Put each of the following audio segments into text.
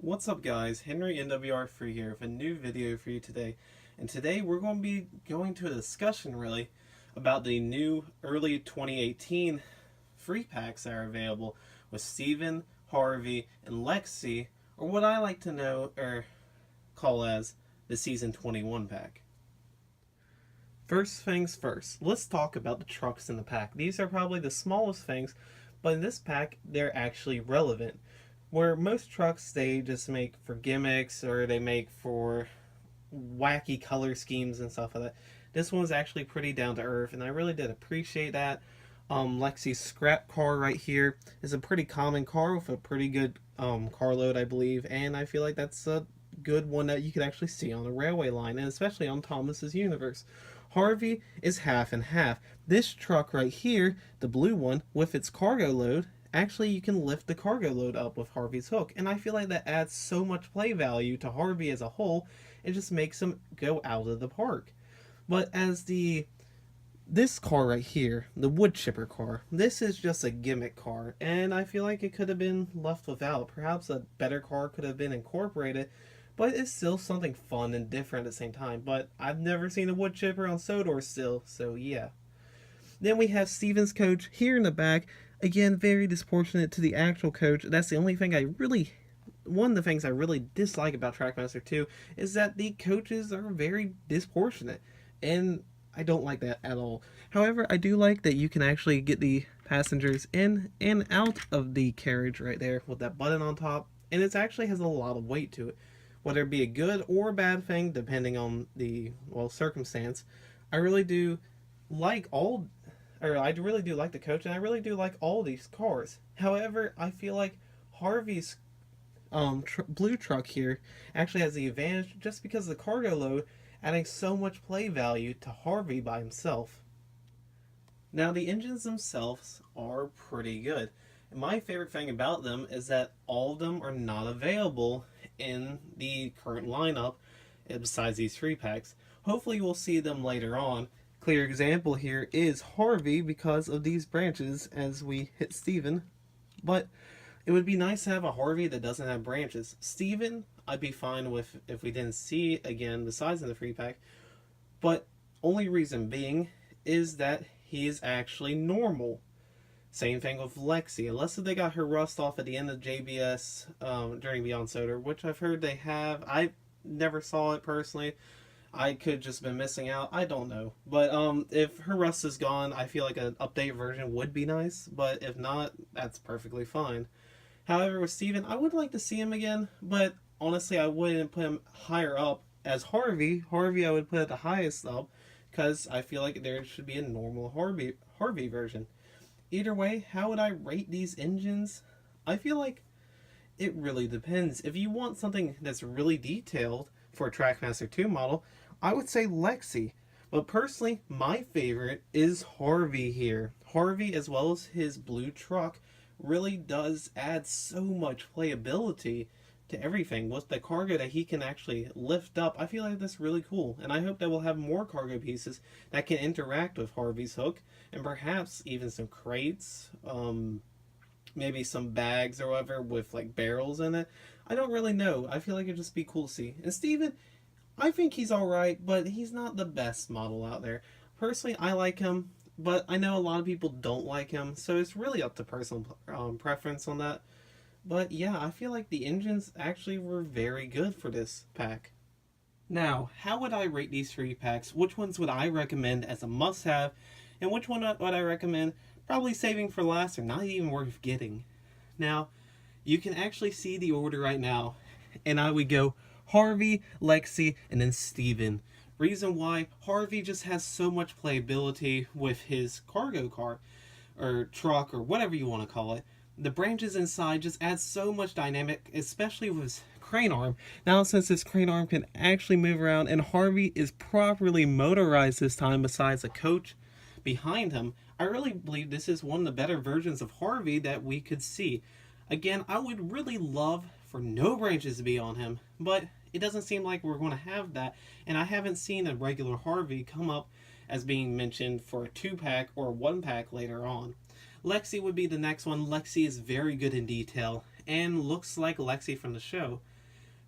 What's up guys, Henry NWR Free here with a new video for you today. And today we're going to be going to a discussion really about the new early 2018 free packs that are available with Steven, Harvey, and Lexi, or what I like to know or call as the Season 21 pack. First things first, let's talk about the trucks in the pack. These are probably the smallest things, but in this pack they're actually relevant. Where most trucks they just make for gimmicks or they make for wacky color schemes and stuff like that. This one's actually pretty down to earth, and I really did appreciate that. Lexi's scrap car right here is a pretty common car with a pretty good car load, I believe, and I feel like that's a good one that you could actually see on a railway line, and especially on Thomas's universe. Harvey is half and half. This truck right here, the blue one, with its cargo load, actually you can lift the cargo load up with Harvey's hook, and I feel like that adds so much play value to Harvey as a whole. It just makes him go out of the park. But as this car right here, the wood chipper car, this is just a gimmick car, and I feel like it could have been left without. Perhaps a better car could have been incorporated, but it's still something fun and different at the same time. But I've never seen a wood chipper on Sodor still, so yeah. Then we have Steven's coach here in the back. Again, very disproportionate to the actual coach. That's the only thing one of the things I really dislike about Trackmaster 2 is that the coaches are very disproportionate, and I don't like that at all. However, I do like that you can actually get the passengers in and out of the carriage right there with that button on top, and it actually has a lot of weight to it. Whether it be a good or a bad thing, depending on the, circumstance, I really do like I really do like the coach, and I really do like all these cars. However, I feel like Harvey's blue truck here actually has the advantage just because of the cargo load, adding so much play value to Harvey by himself. Now, the engines themselves are pretty good. And my favorite thing about them is that all of them are not available in the current lineup, besides these 3-packs. Hopefully we'll see them later on. Clear example here is Harvey because of these branches as we hit Steven. But it would be nice to have a Harvey that doesn't have branches. Steven, I'd be fine with if we didn't see again besides in the free pack. But only reason being is that he is actually normal. Same thing with Lexi. Unless they got her rust off at the end of JBS Journey Beyond Sodor, which I've heard they have. I never saw it personally. I could just been missing out. I don't know. But if her rust is gone, I feel like an update version would be nice. But if not, that's perfectly fine. However, with Steven, I would like to see him again. But honestly, I wouldn't put him higher up as Harvey. Harvey I would put at the highest up, because I feel like there should be a normal Harvey version. Either way, how would I rate these engines? I feel like it really depends. If you want something that's really detailed for a Trackmaster 2 model, I would say Lexi. But personally, my favorite is Harvey here. Harvey, as well as his blue truck, really does add so much playability to everything. With the cargo that he can actually lift up, I feel like that's really cool. And I hope that we'll have more cargo pieces that can interact with Harvey's hook, and perhaps even some crates, maybe some bags or whatever with like barrels in it. I don't really know. I feel like it'd just be cool to see. And Steven, I think he's alright, but he's not the best model out there. Personally, I like him, but I know a lot of people don't like him, so it's really up to personal preference on that. But yeah, I feel like the engines actually were very good for this pack. Now, how would I rate these 3 packs? Which ones would I recommend as a must-have, and which one would I recommend probably saving for last or not even worth getting? Now, you can actually see the order right now, and I would go Harvey, Lexi, and then Steven. Reason why, Harvey just has so much playability with his cargo car, or truck, or whatever you want to call it. The branches inside just add so much dynamic, especially with his crane arm. Now, since this crane arm can actually move around, and Harvey is properly motorized this time besides a coach behind him, I really believe this is one of the better versions of Harvey that we could see. Again, I would really love for no branches to be on him, but it doesn't seem like we're going to have that, and I haven't seen a regular Harvey come up as being mentioned for a 2-pack or a 1-pack later on. Lexi would be the next one. Lexi is very good in detail, and looks like Lexi from the show.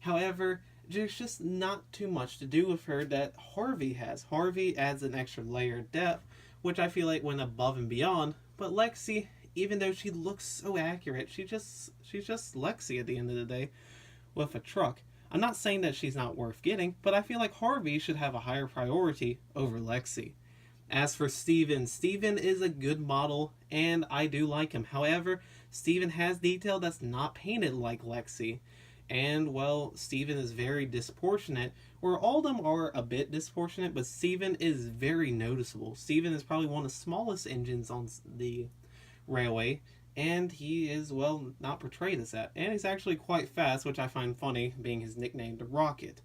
However, there's just not too much to do with her that Harvey has. Harvey adds an extra layer of depth, which I feel like went above and beyond. But Lexi, even though she looks so accurate, she's just Lexi at the end of the day with a truck. I'm not saying that she's not worth getting, but I feel like Harvey should have a higher priority over Lexi. As for Steven, Steven is a good model, and I do like him. However, Steven has detail that's not painted like Lexi. And, well, Steven is very disproportionate, where all of them are a bit disproportionate, but Steven is very noticeable. Steven is probably one of the smallest engines on the railway, and he is, well, not portrayed as that. And he's actually quite fast, which I find funny, being his nickname, the Rocket.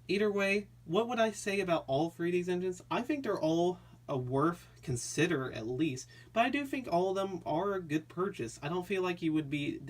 Either way, what would I say about all three of these engines? I think they're all a worth consider at least, but I do think all of them are a good purchase. I don't feel like you would be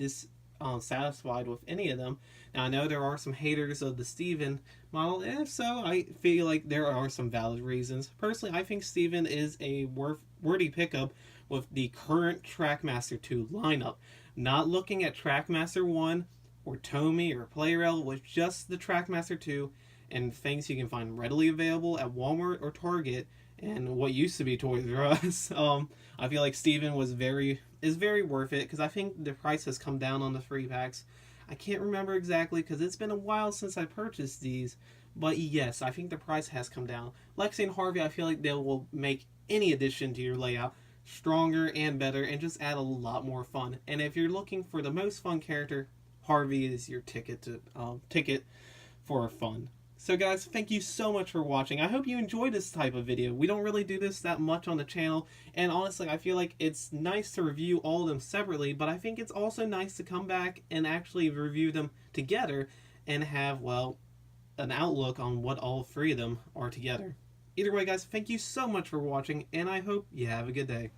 satisfied with any of them. Now, I know there are some haters of the Steven model, and if so, I feel like there are some valid reasons. Personally, I think Steven is a worthy pickup with the current Trackmaster 2 lineup. Not looking at Trackmaster 1 or Tomy or Playrail, with just the Trackmaster 2 and things you can find readily available at Walmart or Target and what used to be Toys R Us. I feel like Steven is very worth it, because I think the price has come down on the 3-packs. I can't remember exactly because it's been a while since I purchased these, but yes, I think the price has come down. Lexi and Harvey, I feel like they will make any addition to your layout stronger and better and just add a lot more fun. And if you're looking for the most fun character, Harvey is your ticket for fun. So guys, thank you so much for watching. I hope you enjoyed this type of video. We don't really do this that much on the channel, and honestly, I feel like it's nice to review all of them separately, but I think it's also nice to come back and actually review them together and have, well, an outlook on what all three of them are together. Either way, guys, thank you so much for watching, and I hope you have a good day.